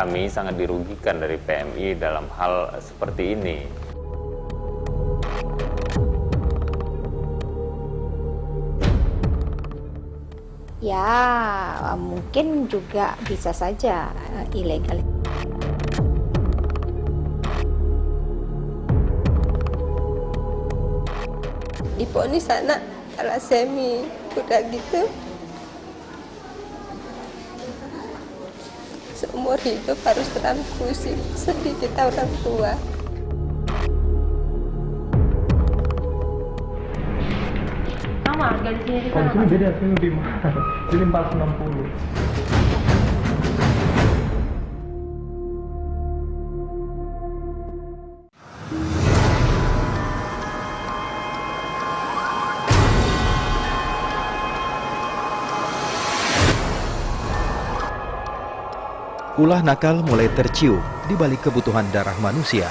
kami sangat dirugikan dari PMI dalam hal seperti ini. Ya, mungkin juga bisa saja ilegal. Diponis anak talasemi, udah gitu seumur hidup harus transfusi, sedih kita orang tua. Sama harga di sini Kalau di sini beda, sini lebih mahal. Sini 460. Ulah nakal mulai tercium di balik kebutuhan darah manusia.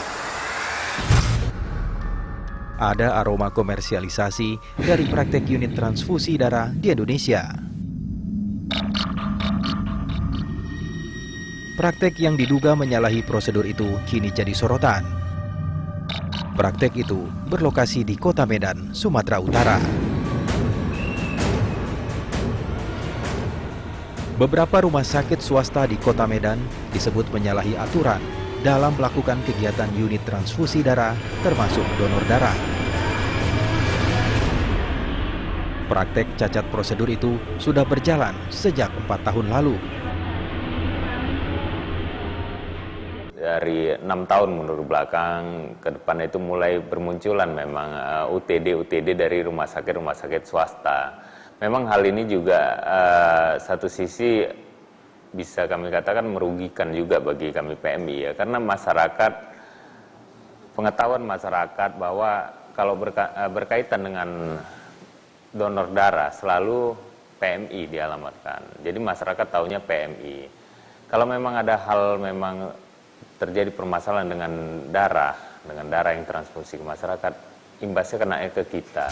Ada aroma komersialisasi dari praktek unit transfusi darah di Indonesia. Praktek yang diduga menyalahi prosedur itu kini jadi sorotan. Praktek itu berlokasi di Kota Medan, Sumatera Utara. Beberapa rumah sakit swasta di Kota Medan disebut menyalahi aturan dalam melakukan kegiatan unit transfusi darah, termasuk donor darah. Praktek cacat prosedur itu sudah berjalan sejak 4 tahun lalu. Dari 6 tahun mundur belakang ke depan itu mulai bermunculan memang UTD dari rumah sakit swasta. Memang hal ini juga satu sisi bisa kami katakan merugikan juga bagi kami PMI ya, karena pengetahuan masyarakat bahwa kalau berkaitan dengan donor darah selalu PMI dialamatkan. Jadi masyarakat taunya PMI. Kalau memang ada hal memang terjadi permasalahan dengan darah yang transfusi ke masyarakat, imbasnya kena ke kita.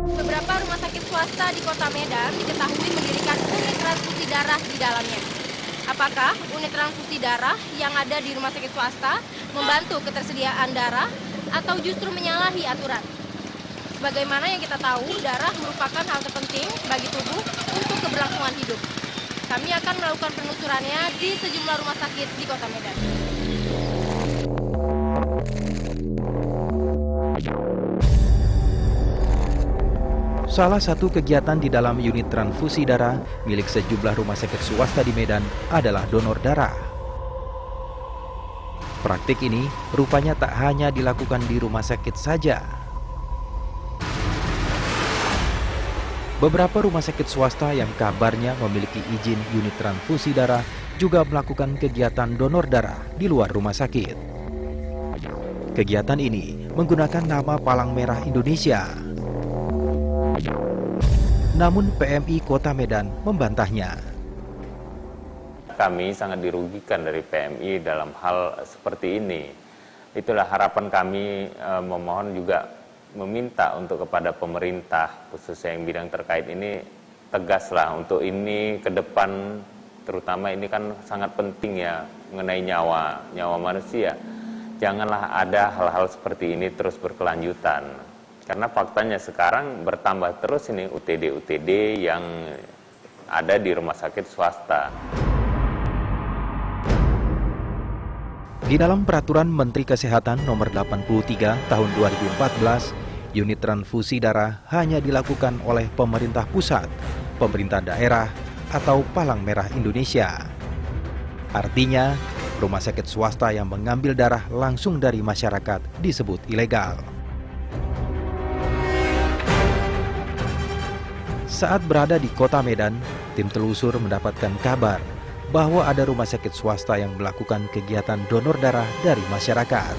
Beberapa rumah sakit swasta di Kota Medan diketahui mendirikan unit transfusi darah di dalamnya. Apakah unit transfusi darah yang ada di rumah sakit swasta membantu ketersediaan darah atau justru menyalahi aturan? Sebagaimana yang kita tahu, darah merupakan hal terpenting bagi tubuh untuk keberlangsungan hidup. Kami akan melakukan penelusurannya di sejumlah rumah sakit di Kota Medan. Salah satu kegiatan di dalam unit transfusi darah milik sejumlah rumah sakit swasta di Medan adalah donor darah. Praktik ini rupanya tak hanya dilakukan di rumah sakit saja. Beberapa rumah sakit swasta yang kabarnya memiliki izin unit transfusi darah juga melakukan kegiatan donor darah di luar rumah sakit. Kegiatan ini menggunakan nama Palang Merah Indonesia. Namun PMI Kota Medan membantahnya. Kami sangat dirugikan dari PMI dalam hal seperti ini. Itulah harapan kami, memohon juga meminta untuk kepada pemerintah khususnya yang bidang terkait ini tegaslah untuk ini ke depan, terutama ini kan sangat penting ya mengenai nyawa manusia. Janganlah ada hal-hal seperti ini terus berkelanjutan. Karena faktanya sekarang bertambah terus ini UTD yang ada di rumah sakit swasta. Di dalam Peraturan Menteri Kesehatan Nomor 83 Tahun 2014, unit transfusi darah hanya dilakukan oleh pemerintah pusat, pemerintah daerah, atau Palang Merah Indonesia. Artinya, rumah sakit swasta yang mengambil darah langsung dari masyarakat disebut ilegal. Saat berada di Kota Medan, tim telusur mendapatkan kabar bahwa ada rumah sakit swasta yang melakukan kegiatan donor darah dari masyarakat.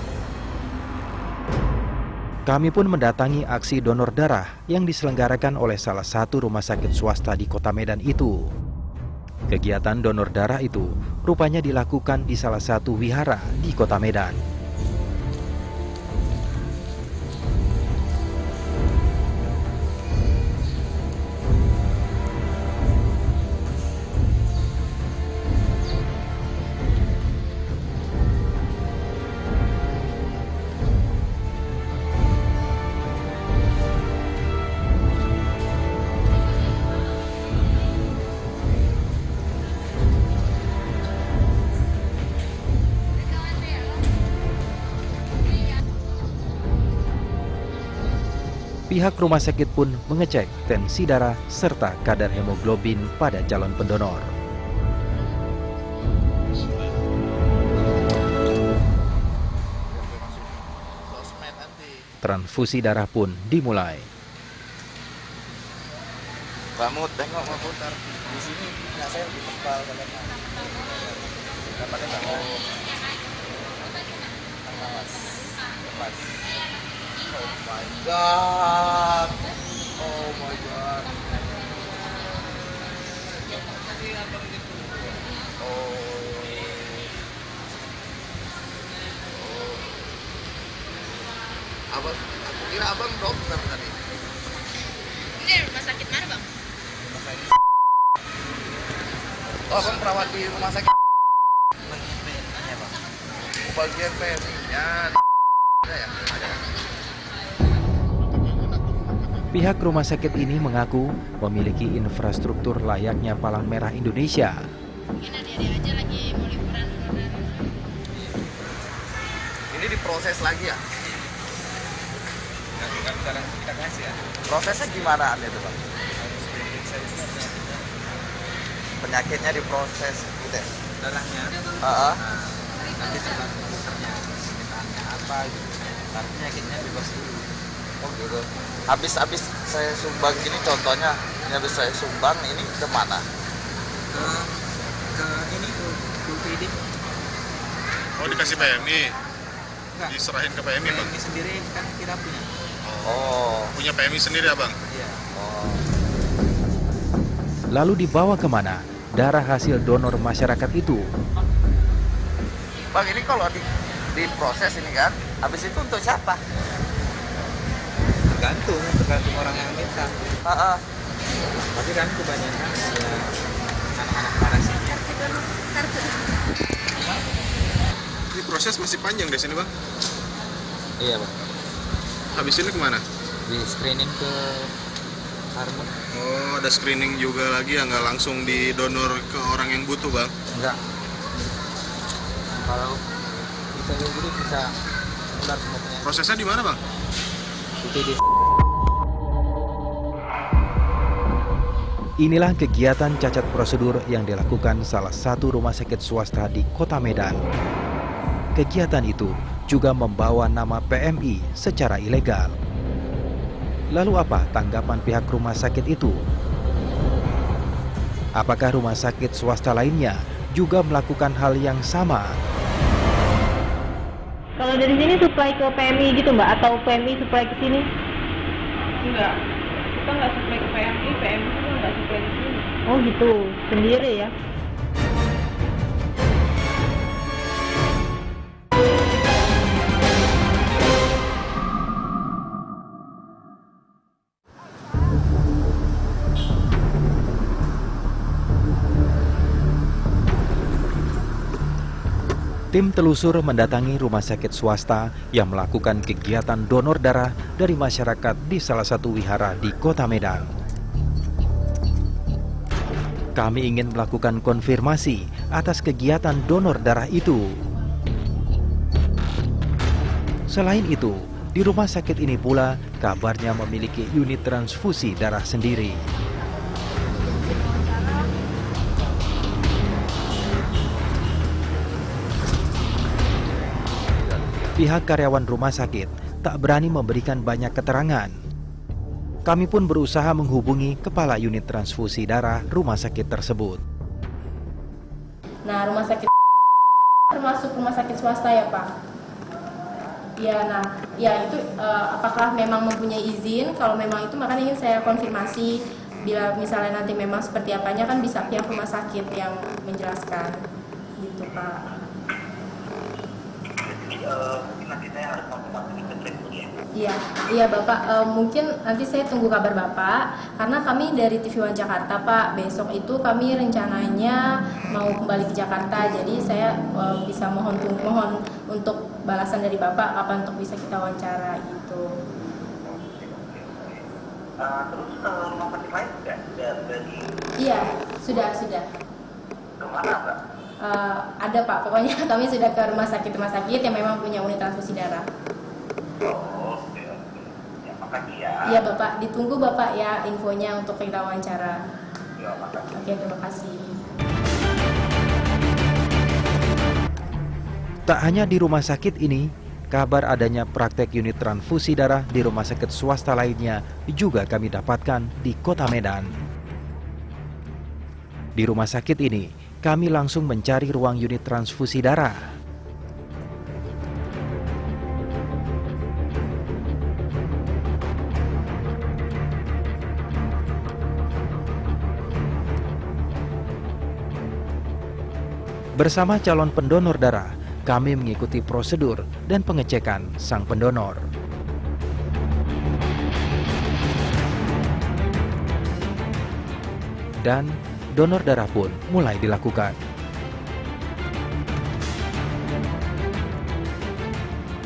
Kami pun mendatangi aksi donor darah yang diselenggarakan oleh salah satu rumah sakit swasta di Kota Medan itu. Kegiatan donor darah itu rupanya dilakukan di salah satu wihara di Kota Medan. Pihak rumah sakit pun mengecek tensi darah serta kadar hemoglobin pada calon pendonor. Transfusi darah pun dimulai. Kamu tengok mau putar di sini, nggak saya lebih tebal kalian. Dapatnya nggak mau. Oh my god. Oh my god. Abang, aku kira abang dokter tadi. Ini rumah sakit mana, Bang? Oh, abang perawat di rumah sakit. Bagian PMI-nya. Pihak rumah sakit ini mengaku memiliki infrastruktur layaknya Palang Merah Indonesia. Mungkin adik-adik aja lagi mau liburan donor darah. Ini diproses lagi ya? Kan sekarang kita kasih ya. Prosesnya gimana Anda itu, Bang? Penyakitnya diproses gitu ya? Darahnya. Nanti tergantung dokternya, permintaannya apa gitu. Tapi penyakitnya bebas dulu. Oh gitu. Habis saya sumbang gini contohnya, ini habis saya sumbang ini ke mana? Ke ini tuh UPD. Oh, dikasih PMI. Enggak. Diserahin ke PMI, Bang. PMI sendiri kan kita punya. Oh. Punya PMI sendiri, Abang? Iya. Oh. Lalu dibawa kemana darah hasil donor masyarakat itu? Bang, ini kalau diproses ini kan, habis itu untuk siapa? Tergantung orang yang minta. Tapi kan kebanyakan ya anak-anak parasinya. Ini proses masih panjang di sini, Bang? Iya, Bang. Habis ini kemana? Di screening ke Harmon. Oh, ada screening juga lagi ya, nggak langsung didonor ke orang yang butuh, Bang? Enggak. Kalau bisa gitu bisa ular semua penyakit. Prosesnya di mana, Bang? UPD. Inilah kegiatan cacat prosedur yang dilakukan salah satu rumah sakit swasta di Kota Medan. Kegiatan itu juga membawa nama PMI secara ilegal. Lalu apa tanggapan pihak rumah sakit itu? Apakah rumah sakit swasta lainnya juga melakukan hal yang sama? Kalau dari sini supply ke PMI gitu Mbak, atau PMI supply ke sini? Enggak, kita nggak supply ke PMI, PMI juga nggak supply ke sini. Oh gitu, sendiri ya? Tim telusur mendatangi rumah sakit swasta yang melakukan kegiatan donor darah dari masyarakat di salah satu wihara di Kota Medan. Kami ingin melakukan konfirmasi atas kegiatan donor darah itu. Selain itu, di rumah sakit ini pula kabarnya memiliki unit transfusi darah sendiri. Pihak karyawan rumah sakit tak berani memberikan banyak keterangan. Kami pun berusaha menghubungi kepala unit transfusi darah rumah sakit tersebut. Nah, rumah sakit termasuk rumah sakit swasta ya, Pak? Ya, nah, ya itu apakah memang mempunyai izin? Kalau memang itu makanya ingin saya konfirmasi. Bila misalnya nanti memang seperti apanya kan bisa pihak rumah sakit yang menjelaskan, gitu Pak. Nanti saya harus konfirmasi ke transfusi. Iya Bapak, mungkin nanti saya tunggu kabar Bapak, karena kami dari TV One Jakarta Pak, besok itu kami rencananya mau kembali ke Jakarta, jadi saya bisa mohon untuk balasan dari Bapak kapan untuk bisa kita wawancara gitu. Terus rumah sakit lain sudah di Iya, sudah. kemana, Mbak? Ada Pak, pokoknya kami sudah ke rumah sakit yang memang punya unit transfusi darah. Oh, oke. Ya, makasih ya. Iya Bapak, ditunggu Bapak ya infonya untuk kita wawancara. Ya, makasih. Oke, terima kasih. Tak hanya di rumah sakit ini, kabar adanya praktek unit transfusi darah di rumah sakit swasta lainnya juga kami dapatkan di Kota Medan. Di rumah sakit ini, kami langsung mencari ruang unit transfusi darah. Bersama calon pendonor darah, kami mengikuti prosedur dan pengecekan sang pendonor. Dan donor darah pun mulai dilakukan.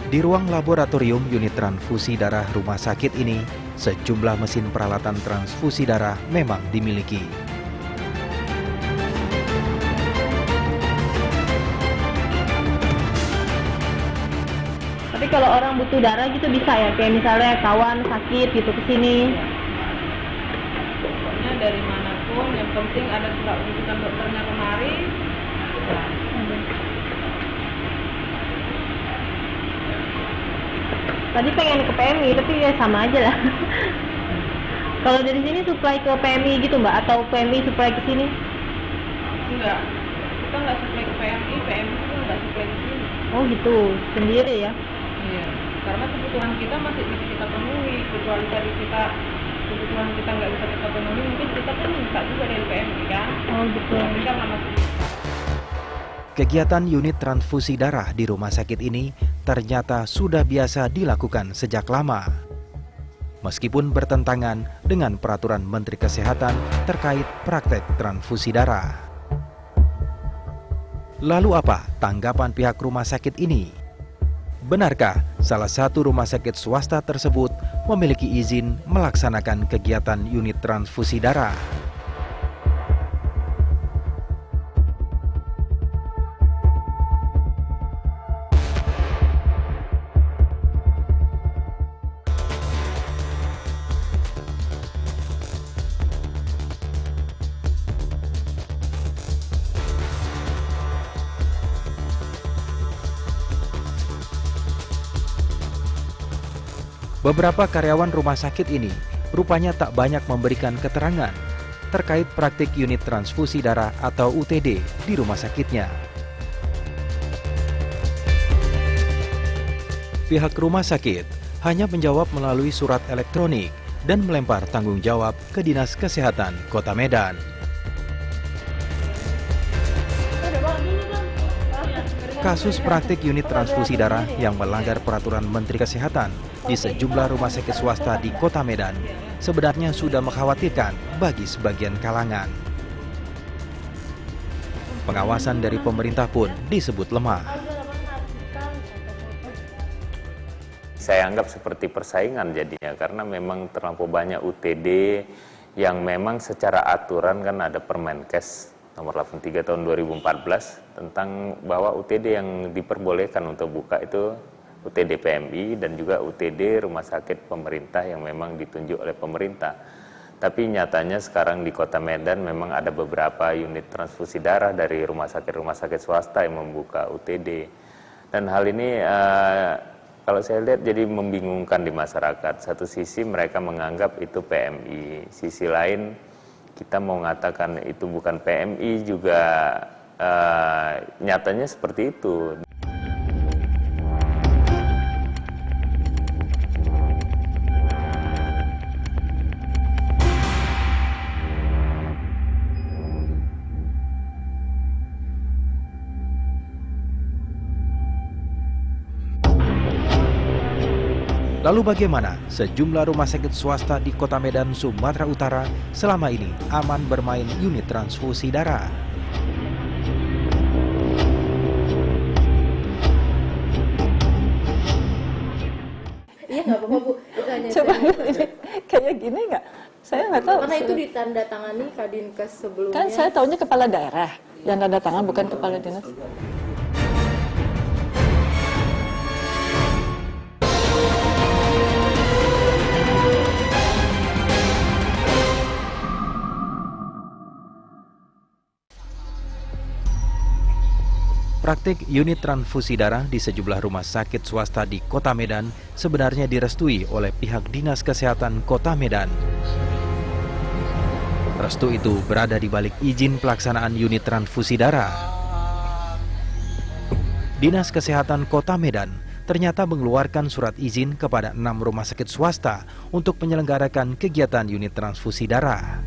Di ruang laboratorium unit transfusi darah rumah sakit ini, sejumlah mesin peralatan transfusi darah memang dimiliki. Tapi kalau orang butuh darah gitu bisa ya, kayak misalnya kawan sakit gitu kesini. Pokoknya dari manapun, yang penting ada surat rujukan dokternya kemari. Nah, Tadi pengen ke PMI, tapi ya sama aja lah. Kalau dari sini supply ke PMI gitu Mbak, atau PMI supply ke sini? enggak, kita nggak supply ke PMI, PMI juga nggak supply ke sini. Oh gitu, sendiri ya? Iya, karena kebutuhan kita masih bisa kita penuhi, kecuali dari kita kebutuhan kita nggak bisa kita penuhi, mungkin kita kan minta juga dari PMI kan. Oh gitu. Tapi kan sama Kegiatan unit transfusi darah di rumah sakit ini ternyata sudah biasa dilakukan sejak lama. Meskipun bertentangan dengan peraturan Menteri Kesehatan terkait praktek transfusi darah. Lalu apa tanggapan pihak rumah sakit ini? Benarkah salah satu rumah sakit swasta tersebut memiliki izin melaksanakan kegiatan unit transfusi darah? Beberapa karyawan rumah sakit ini rupanya tak banyak memberikan keterangan terkait praktik unit transfusi darah atau UTD di rumah sakitnya. Pihak rumah sakit hanya menjawab melalui surat elektronik dan melempar tanggung jawab ke Dinas Kesehatan Kota Medan. Kasus praktik unit transfusi darah yang melanggar peraturan Menteri Kesehatan di sejumlah rumah sakit swasta di Kota Medan sebenarnya sudah mengkhawatirkan bagi sebagian kalangan. Pengawasan dari pemerintah pun disebut lemah. Saya anggap seperti persaingan jadinya, karena memang terlampau banyak UTD yang memang secara aturan kan ada Permenkes nomor 83 tahun 2014 tentang bahwa UTD yang diperbolehkan untuk buka itu UTD PMI dan juga UTD rumah sakit pemerintah yang memang ditunjuk oleh pemerintah. Tapi nyatanya sekarang di Kota Medan memang ada beberapa unit transfusi darah dari rumah sakit swasta yang membuka UTD. Dan hal ini kalau saya lihat jadi membingungkan di masyarakat. Satu sisi mereka menganggap itu PMI, sisi lain kita mau mengatakan itu bukan PMI juga nyatanya seperti itu. Lalu bagaimana sejumlah rumah sakit swasta di Kota Medan, Sumatera Utara selama ini aman bermain unit transfusi darah? Iya nggak apa-apa Bu. Coba kayak gini nggak? Saya nggak tahu. Karena itu ditandatangani Kadinkes sebelumnya. Kan saya tahunya kepala daerah yang tanda tangan, bukan kepala dinas. Praktik unit transfusi darah di sejumlah rumah sakit swasta di Kota Medan sebenarnya direstui oleh pihak Dinas Kesehatan Kota Medan. Restu itu berada di balik izin pelaksanaan unit transfusi darah. Dinas Kesehatan Kota Medan ternyata mengeluarkan surat izin kepada 6 rumah sakit swasta untuk menyelenggarakan kegiatan unit transfusi darah.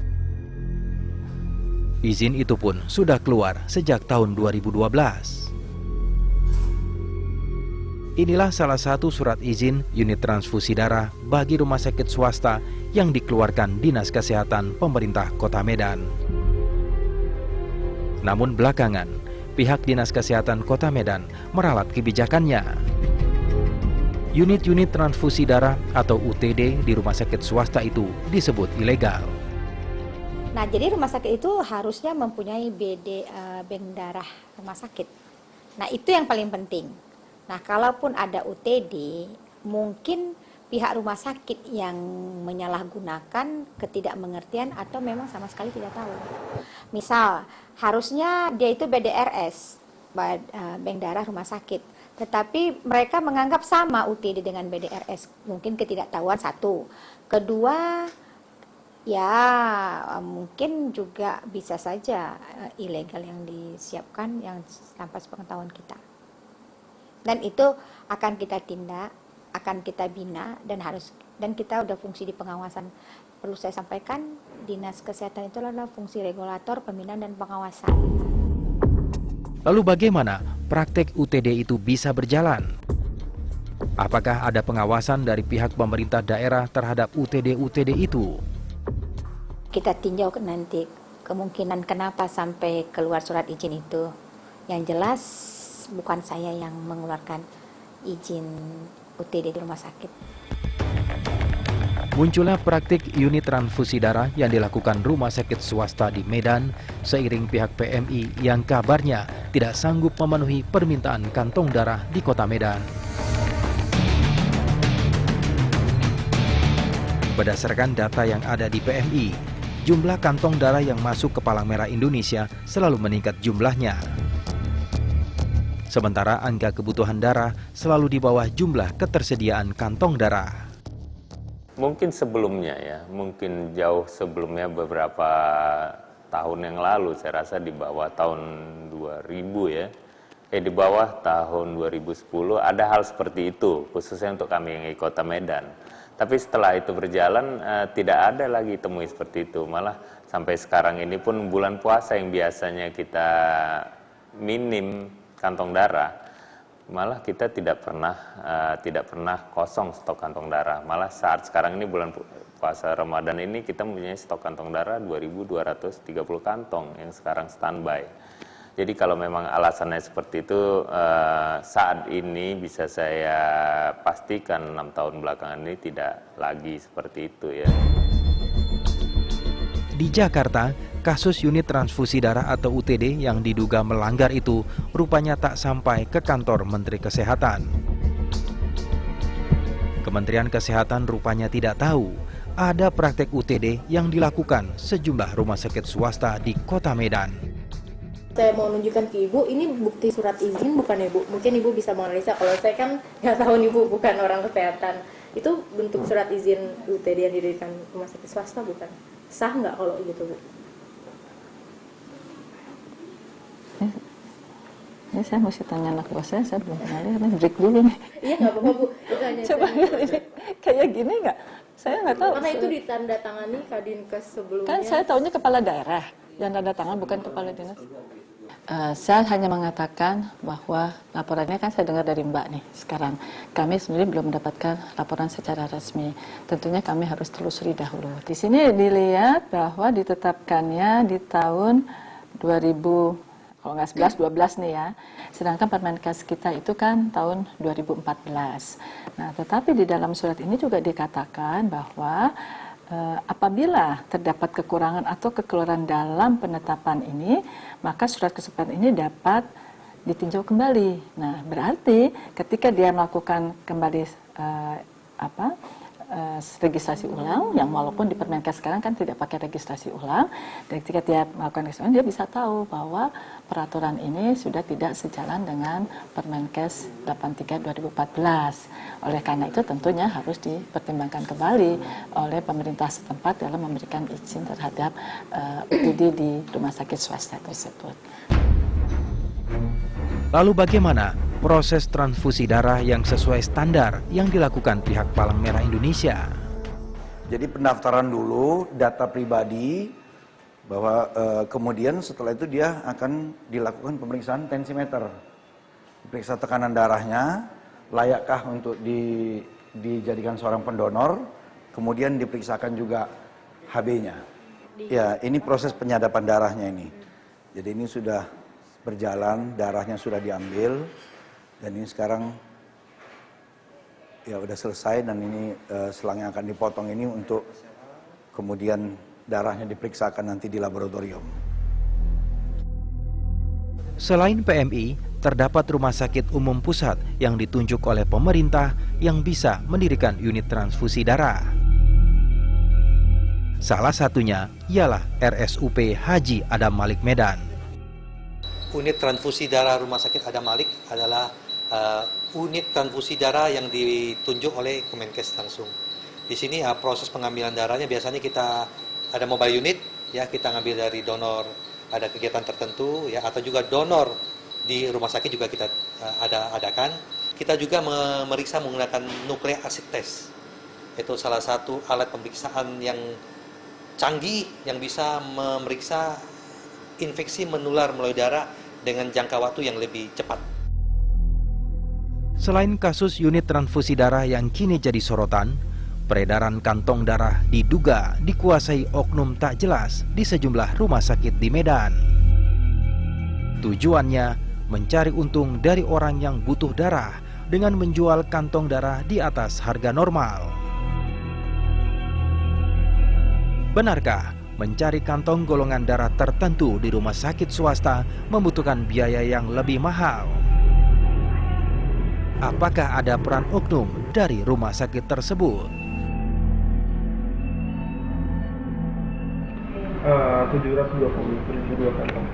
Izin itu pun sudah keluar sejak tahun 2012. Inilah salah satu surat izin unit transfusi darah bagi rumah sakit swasta yang dikeluarkan Dinas Kesehatan Pemerintah Kota Medan. Namun belakangan, pihak Dinas Kesehatan Kota Medan meralat kebijakannya. Unit-unit transfusi darah atau UTD di rumah sakit swasta itu disebut ilegal. Nah, jadi rumah sakit itu harusnya mempunyai bank darah rumah sakit. Nah, itu yang paling penting. Nah, kalaupun ada UTD, mungkin pihak rumah sakit yang menyalahgunakan ketidakmengertian atau memang sama sekali tidak tahu. Misal, harusnya dia itu BDRS, bank darah rumah sakit. Tetapi mereka menganggap sama UTD dengan BDRS. Mungkin ketidaktahuan satu. Kedua, ya mungkin juga bisa saja ilegal yang disiapkan yang tanpa sepengetahuan kita. Dan itu akan kita tindak, akan kita bina dan kita udah fungsi di pengawasan. Perlu saya sampaikan, Dinas Kesehatan itu adalah fungsi regulator, pembinaan dan pengawasan. Lalu bagaimana praktek UTD itu bisa berjalan? Apakah ada pengawasan dari pihak pemerintah daerah terhadap UTD-UTD itu? Kita tinjau nanti kemungkinan kenapa sampai keluar surat izin itu. Yang jelas bukan saya yang mengeluarkan izin UTD di rumah sakit. Munculnya praktik unit transfusi darah yang dilakukan rumah sakit swasta di Medan seiring pihak PMI yang kabarnya tidak sanggup memenuhi permintaan kantong darah di Kota Medan. Berdasarkan data yang ada di PMI, jumlah kantong darah yang masuk ke Palang Merah Indonesia selalu meningkat jumlahnya. Sementara angka kebutuhan darah selalu di bawah jumlah ketersediaan kantong darah. Mungkin sebelumnya ya, mungkin jauh sebelumnya beberapa tahun yang lalu, saya rasa di bawah tahun 2000 ya. Di bawah tahun 2010 ada hal seperti itu, khususnya untuk kami yang di Kota Medan. Tapi setelah itu berjalan tidak ada lagi temui seperti itu. Malah sampai sekarang ini pun bulan puasa yang biasanya kita minim kantong darah, malah kita tidak pernah kosong stok kantong darah. Malah saat sekarang ini bulan puasa Ramadan ini kita mempunyai stok kantong darah 2.230 kantong yang sekarang standby. Jadi kalau memang alasannya seperti itu, saat ini bisa saya pastikan 6 tahun belakangan ini tidak lagi seperti itu ya. Di Jakarta, kasus unit transfusi darah atau UTD yang diduga melanggar itu rupanya tak sampai ke kantor Menteri Kesehatan. Kementerian Kesehatan rupanya tidak tahu ada praktek UTD yang dilakukan sejumlah rumah sakit swasta di Kota Medan. Saya mau nunjukkan ke Ibu, ini bukti surat izin bukan ya Bu? Mungkin Ibu bisa menganalisa, kalau saya kan nggak tahu Ibu bukan orang kesehatan. Itu bentuk surat izin UTD yang didirikan rumah sakit swasta bukan? Sah nggak kalau gitu Bu? Ini saya mesti tanya anak buah saya belum pernah lihat, break dulu nih. Iya nggak apa-apa Bu. Coba ini kayak gini nggak? Saya nggak tahu. Karena itu ditandatangani Kadinkes sebelumnya. Kan saya tahunya kepala daerah yang tanda tangan, bukan kepala dinas. Saya hanya mengatakan bahwa laporannya kan saya dengar dari Mbak nih sekarang. Kami sendiri belum mendapatkan laporan secara resmi. Tentunya kami harus telusuri dahulu. Di sini dilihat bahwa ditetapkannya di tahun 2000, kalau nggak 11, 12 nih ya. Sedangkan Permenkes kita itu kan tahun 2014. Nah, tetapi di dalam surat ini juga dikatakan bahwa apabila terdapat kekurangan atau kekeluaran dalam penetapan ini, maka surat kesepakatan ini dapat ditinjau kembali. Nah, berarti ketika dia melakukan kembali registrasi ulang, yang walaupun di Permenkes sekarang kan tidak pakai registrasi ulang, dan ketika dia melakukan registrasi ulang, dia bisa tahu bahwa peraturan ini sudah tidak sejalan dengan Permenkes 83 2014. Oleh karena itu tentunya harus dipertimbangkan kembali oleh pemerintah setempat dalam memberikan izin terhadap UPD di rumah sakit swasta tersebut. Lalu bagaimana proses transfusi darah yang sesuai standar yang dilakukan pihak Palang Merah Indonesia? Jadi pendaftaran dulu, data pribadi, bahwa kemudian setelah itu dia akan dilakukan pemeriksaan tensimeter. Periksa tekanan darahnya, layakkah untuk dijadikan seorang pendonor, kemudian diperiksakan juga HB-nya. Ya, ini proses penyadapan darahnya ini. Jadi ini sudah berjalan, darahnya sudah diambil, dan ini sekarang ya udah selesai, dan ini selang yang akan dipotong ini untuk kemudian darahnya diperiksakan nanti di laboratorium. Selain PMI, terdapat rumah sakit umum pusat yang ditunjuk oleh pemerintah yang bisa mendirikan unit transfusi darah. Salah satunya ialah RSUP Haji Adam Malik Medan. Unit transfusi darah Rumah Sakit Adam Malik adalah unit transfusi darah yang ditunjuk oleh Kemenkes langsung. Di sini proses pengambilan darahnya biasanya kita ada mobile unit, ya kita ngambil dari donor, ada kegiatan tertentu, ya atau juga donor di rumah sakit juga kita adakan. Kita juga memeriksa menggunakan nucleic acid test. Itu salah satu alat pemeriksaan yang canggih yang bisa memeriksa infeksi menular melalui darah dengan jangka waktu yang lebih cepat. Selain kasus unit transfusi darah yang kini jadi sorotan, peredaran kantong darah diduga dikuasai oknum tak jelas di sejumlah rumah sakit di Medan. Tujuannya mencari untung dari orang yang butuh darah dengan menjual kantong darah di atas harga normal. Benarkah mencari kantong golongan darah tertentu di rumah sakit swasta membutuhkan biaya yang lebih mahal? Apakah ada peran oknum dari rumah sakit tersebut? 720 per 2 kantong.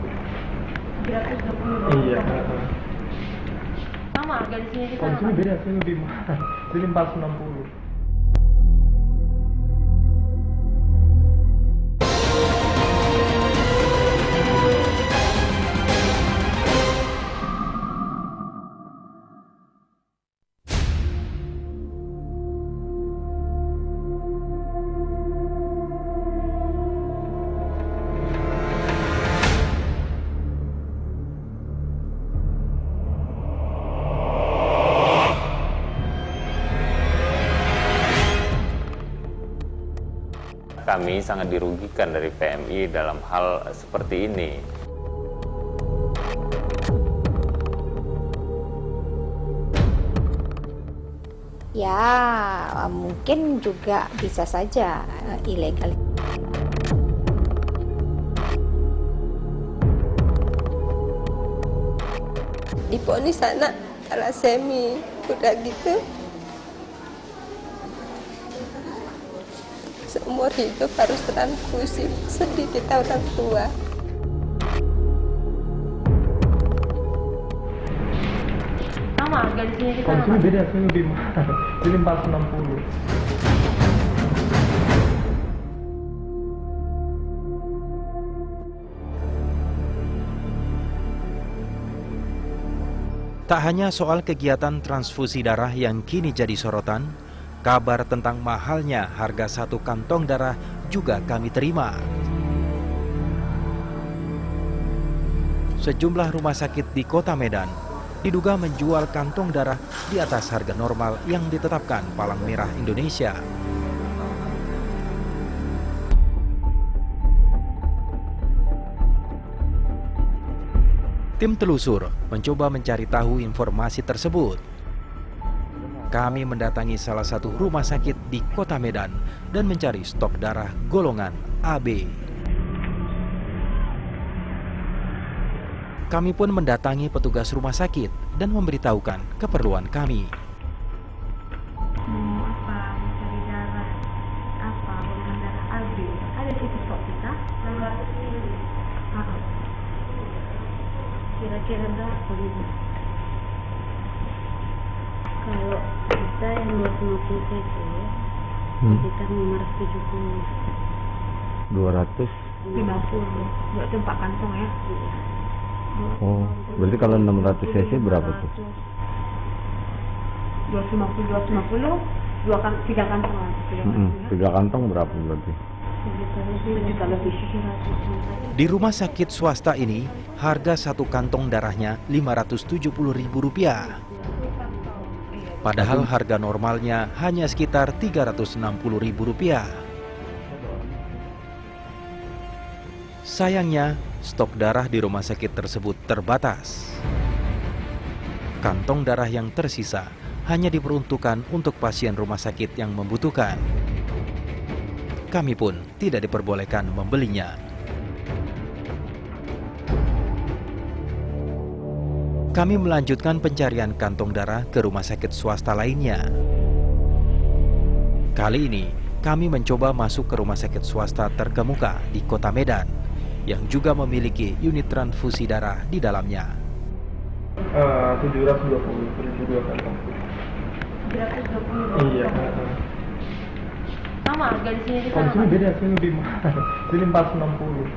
720. Iya. Sama harga di sini Kalau di sini beda, sini lebih mahal. Sini 460. Kami sangat dirugikan dari PMI dalam hal seperti ini. Ya, mungkin juga bisa saja ilegal. Diponis anak talasemi, udah gitu seumur hidup harus transfusi. Sedih kita orang tua. Sama harga di sini Kalau di sini beda, sini lebih mahal. Sini 460. Tak hanya soal kegiatan transfusi darah yang kini jadi sorotan, kabar tentang mahalnya harga satu kantong darah juga kami terima. Sejumlah rumah sakit di Kota Medan diduga menjual kantong darah di atas harga normal yang ditetapkan Palang Merah Indonesia. Tim telusur mencoba mencari tahu informasi tersebut. Kami mendatangi salah satu rumah sakit di Kota Medan dan mencari stok darah golongan AB. Kami pun mendatangi petugas rumah sakit dan memberitahukan keperluan kami. Mencari darah. kira-kira berapa gitu? Kalau kita yang 250 itu sekitar 570. 250. Berarti 4 kantong ya? Oh, berarti kalau 600 cc berapa tuh? 250, 3 kantong lah. 3 kantong berapa berarti? Di rumah sakit swasta ini, harga satu kantong darahnya Rp570.000. Padahal harga normalnya hanya sekitar Rp360.000. Sayangnya, stok darah di rumah sakit tersebut terbatas. Kantong darah yang tersisa hanya diperuntukkan untuk pasien rumah sakit yang membutuhkan. Kami pun tidak diperbolehkan membelinya. Kami melanjutkan pencarian kantong darah ke rumah sakit swasta lainnya. Kali ini, kami mencoba masuk ke rumah sakit swasta terkemuka di Kota Medan, yang juga memiliki unit transfusi darah di dalamnya. 720 kantong. 720. Iya. Sama harga di sini di Kalau sana. di sini beda, sini lebih mahal. Sini 460.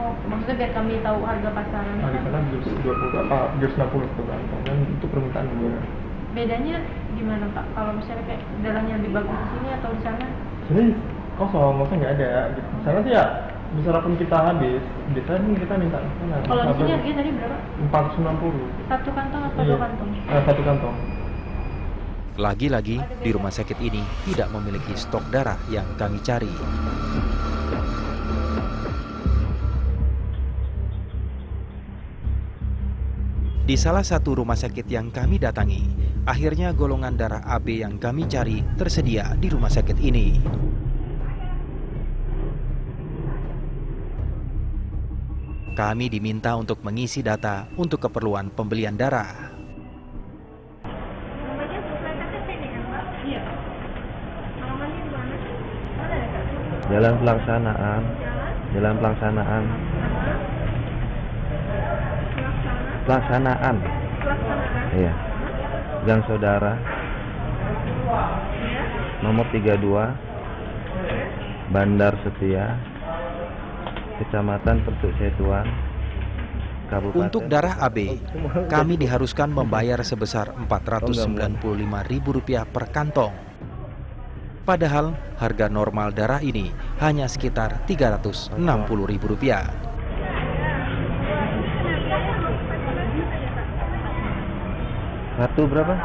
Oh, maksudnya biar kami tahu harga pasaran. Nah, di sana 260 per kantong, dan itu permintaan juga. Bedanya gimana Pak? Kalau misalnya kayak darahnya lebih bagus di sini atau di sana? Sini kosong, maksudnya nggak ada. Di sana sih ya, misalkan kita habis, di sana kita minta sana. Kalau di sini harganya tadi berapa? 460. Satu kantong atau Iya. 2 kantong? Satu kantong. Lagi-lagi, di rumah sakit ini tidak memiliki stok darah yang kami cari. Di salah satu rumah sakit yang kami datangi, akhirnya golongan darah AB yang kami cari tersedia di rumah sakit ini. Kami diminta untuk mengisi data untuk keperluan pembelian darah. Jalan pelaksanaan. Iya. Gang Saudara. Nomor 32. Bandar Setia. Kecamatan Pertuk Setuan. Kabupaten. Untuk darah AB, kami diharuskan membayar sebesar Rp495.000 per kantong. Padahal harga normal darah ini hanya sekitar Rp360.000. Satu berapa?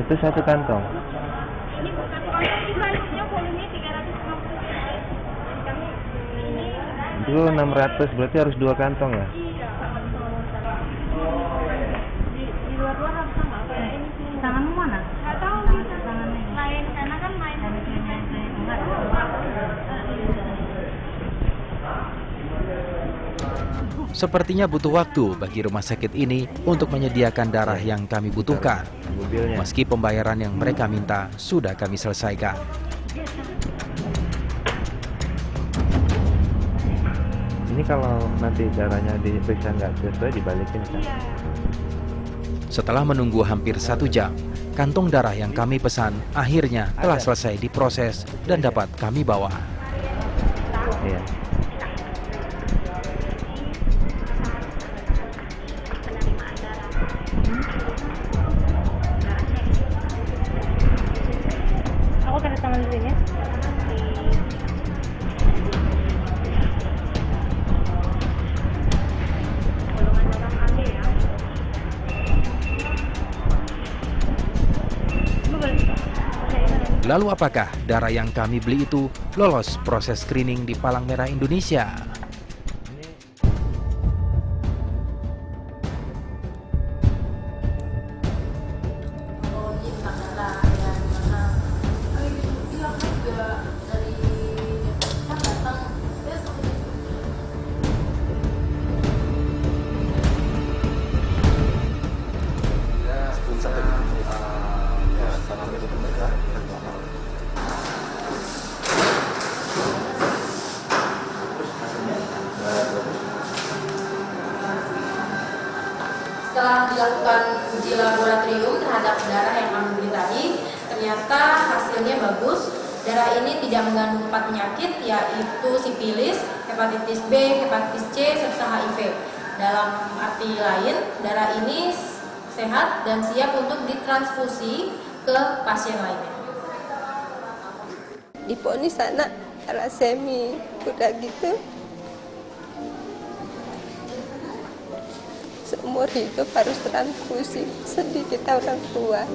Itu satu kantong. Itu 600, berarti harus 2 kantong ya? Di luar-luar harus sama kayak ini sih. Tanganmu mana? Nggak tahu. Tangannya lain, karena kan lain. Sepertinya butuh waktu bagi rumah sakit ini untuk menyediakan darah yang kami butuhkan. Meski pembayaran yang mereka minta sudah kami selesaikan. Ini kalau nanti darahnya diperiksa nggak sesuai dibalikin kan? Setelah menunggu hampir 1 jam, kantong darah yang kami pesan akhirnya telah selesai diproses dan dapat kami bawa. Iya. Aku tanda tangan dulu ya. Lalu apakah darah yang kami beli itu lolos proses screening di Palang Merah Indonesia? dilakukan uji laboratorium terhadap darah yang kami beri tadi, ternyata hasilnya bagus. Darah ini tidak mengandung 4 penyakit, yaitu sifilis, hepatitis B, hepatitis C, serta HIV. Dalam arti lain, darah ini sehat dan siap untuk ditransfusi ke pasien lainnya. Diponis anak talasemi, udah gitu seumur hidup harus transfusi. Sedih kita orang tua.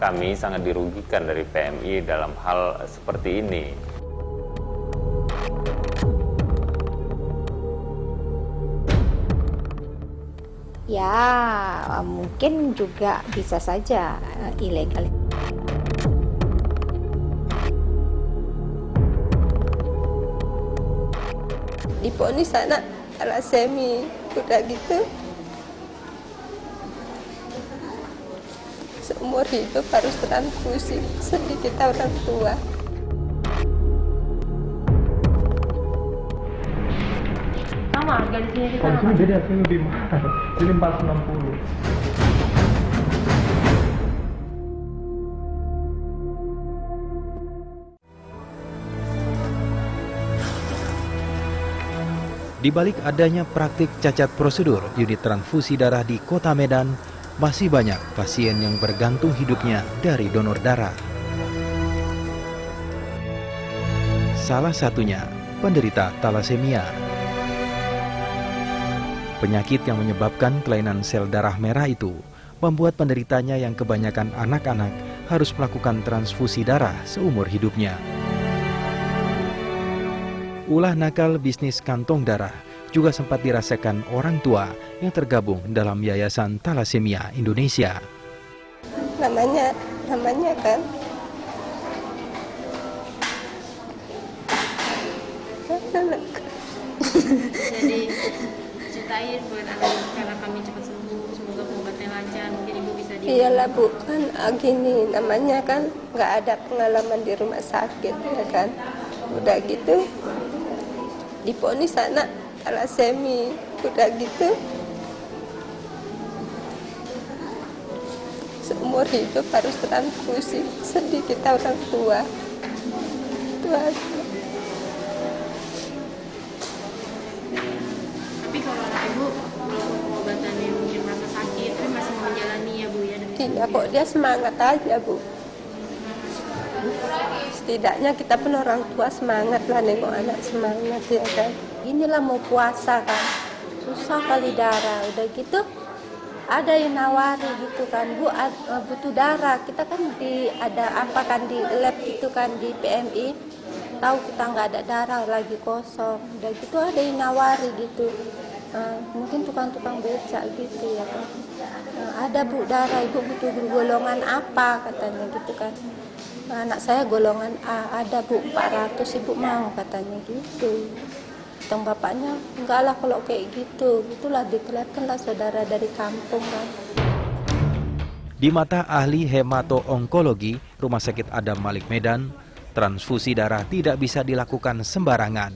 Kami sangat dirugikan dari PMI dalam hal seperti ini. Ya, mungkin juga bisa saja ilegal. Diponis anak talasemi, udah gitu seumur hidup harus transfusi. Sedih kita orang tua. Sama harga di sini Kalau di sini beda sih, lebih mahal. Ini 460. Di balik adanya praktik cacat prosedur unit transfusi darah di Kota Medan, masih banyak pasien yang bergantung hidupnya dari donor darah. Salah satunya penderita talasemia. Penyakit yang menyebabkan kelainan sel darah merah itu membuat penderitanya yang kebanyakan anak-anak harus melakukan transfusi darah seumur hidupnya. Ulah nakal bisnis kantong darah juga sempat dirasakan orang tua yang tergabung dalam Yayasan Talasemia Indonesia. Namanya kan Jadi ceritain buat anak karena kami cepat sembuh, semoga pengobatannya lancar, mungkin ibu bisa di. iyalah Bu, kan gini namanya kan nggak ada pengalaman di rumah sakit ya kan. Udah gitu diponis anak talasemi, udah gitu seumur hidup harus transfusi. Sedih kita orang tua. Itu aja. Tapi kalau anak ibu walaupun pengobatannya mungkin merasa sakit, tapi masih mau menjalani ya Bu ya. Iya kok dia semangat aja Bu. Setidaknya kita pun orang tua semangat lah nengok anak semangat ya kan. Inilah mau puasa kan, susah kali darah. Udah gitu ada yang nawari gitu kan, Bu butuh darah. Kita kan ada apa kan di lab gitu kan di PMI. Tahu kita nggak ada darah lagi kosong. Udah gitu ada yang nawari gitu. Mungkin tukang-tukang becak gitu ya kan. Ada Bu darah, Ibu butuh golongan apa katanya gitu kan. Anak saya golongan A, ada Bu 400, Ibu mau katanya gitu. Teng bapaknya, enggak lah kalau kayak gitu. Itulah ditelepon lah saudara dari kampung kan. Di mata ahli hemato-onkologi Rumah Sakit Adam Malik Medan, transfusi darah tidak bisa dilakukan sembarangan.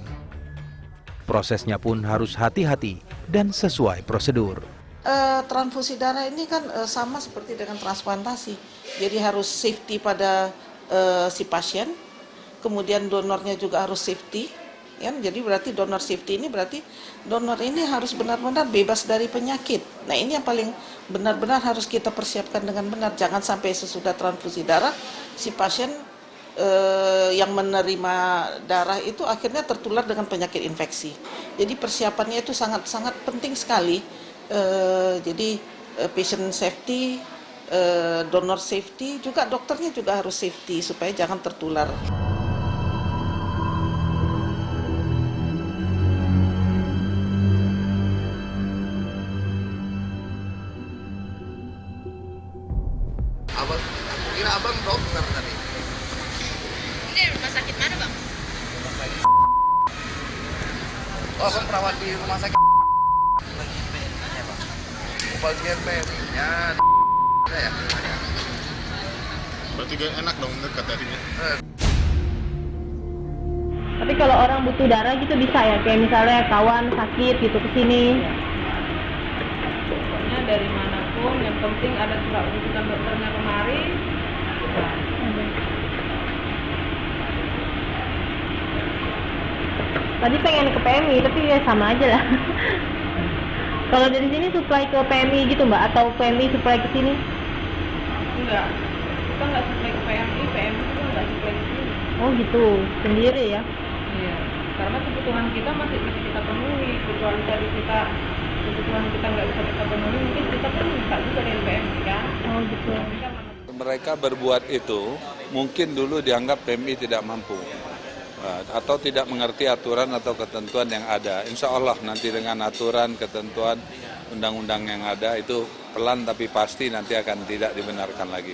Prosesnya pun harus hati-hati dan sesuai prosedur. Transfusi darah ini kan sama seperti dengan transplantasi. Jadi harus safety pada si pasien, kemudian donornya juga harus safety, ya. Jadi berarti donor safety ini berarti donor ini harus benar-benar bebas dari penyakit. Nah ini yang paling benar-benar harus kita persiapkan dengan benar. Jangan sampai sesudah transfusi darah si pasien yang menerima darah itu akhirnya tertular dengan penyakit infeksi. Jadi persiapannya itu sangat-sangat penting sekali. Jadi patient safety, donor safety, juga dokternya juga harus safety supaya jangan tertular. Abang, kira abang dokter tadi. Ini rumah sakit mana, Bang? Oh, abang perawat di rumah sakit. Bagian PMI-nya ya. Berarti gak enak dong dekat darinya. Tapi kalau orang butuh darah gitu bisa ya, kayak misalnya kawan sakit gitu kesini. Pokoknya dari manapun, yang penting ada surat rujukan dokternya kemari. Tadi pengen ke PMI, tapi ya sama aja lah. Kalau dari sini supply ke PMI gitu Mbak, atau PMI supply ke sini? Enggak, kita nggak supply ke PMI, PMI juga nggak supply ke sini. Oh gitu, sendiri ya? Iya, karena kebutuhan kita masih bisa kita penuhi. Kecuali dari kita kebutuhan kita nggak bisa kita penuhi, mungkin kita pun minta juga dari PMI kan. Oh gitu. Mereka berbuat itu mungkin dulu dianggap PMI tidak mampu atau tidak mengerti aturan atau ketentuan yang ada. Insya Allah nanti dengan aturan, ketentuan, undang-undang yang ada itu pelan tapi pasti nanti akan tidak dibenarkan lagi.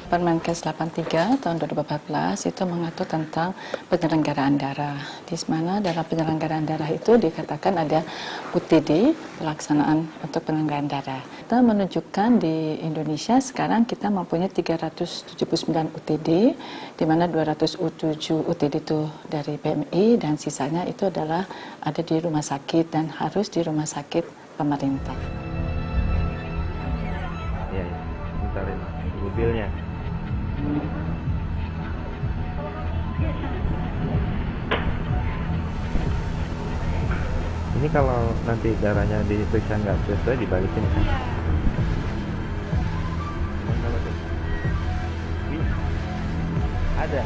Permenkes 83 tahun 2014 itu mengatur tentang penyelenggaraan darah. Di mana dalam penyelenggaraan darah itu dikatakan ada UTD, pelaksanaan untuk penyelenggaraan darah. Kita menunjukkan di Indonesia sekarang kita mempunyai 379 UTD, di mana 207 UTD itu dari PMI dan sisanya itu adalah ada di rumah sakit dan harus di rumah sakit pemerintah. Iya, bentarin mobilnya. Ini kalau nanti darahnya diperiksa nggak sesuai dibalikin kan? Emang kalau ada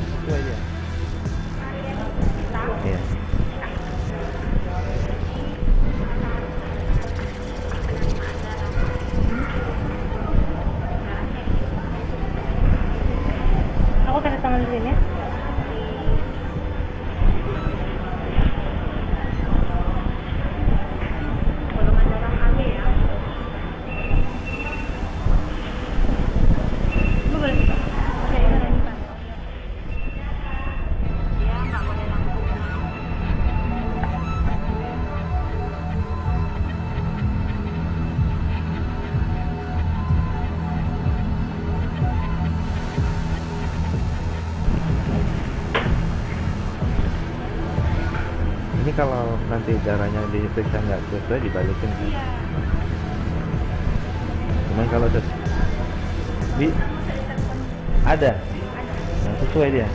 sesuai ya? Iya. Aku tanda tangan di sini ya. Ini kalau nanti darahnya diperiksa nggak sesuai dibalikin kan? Cuman kalau ada, nah, sesuai dia.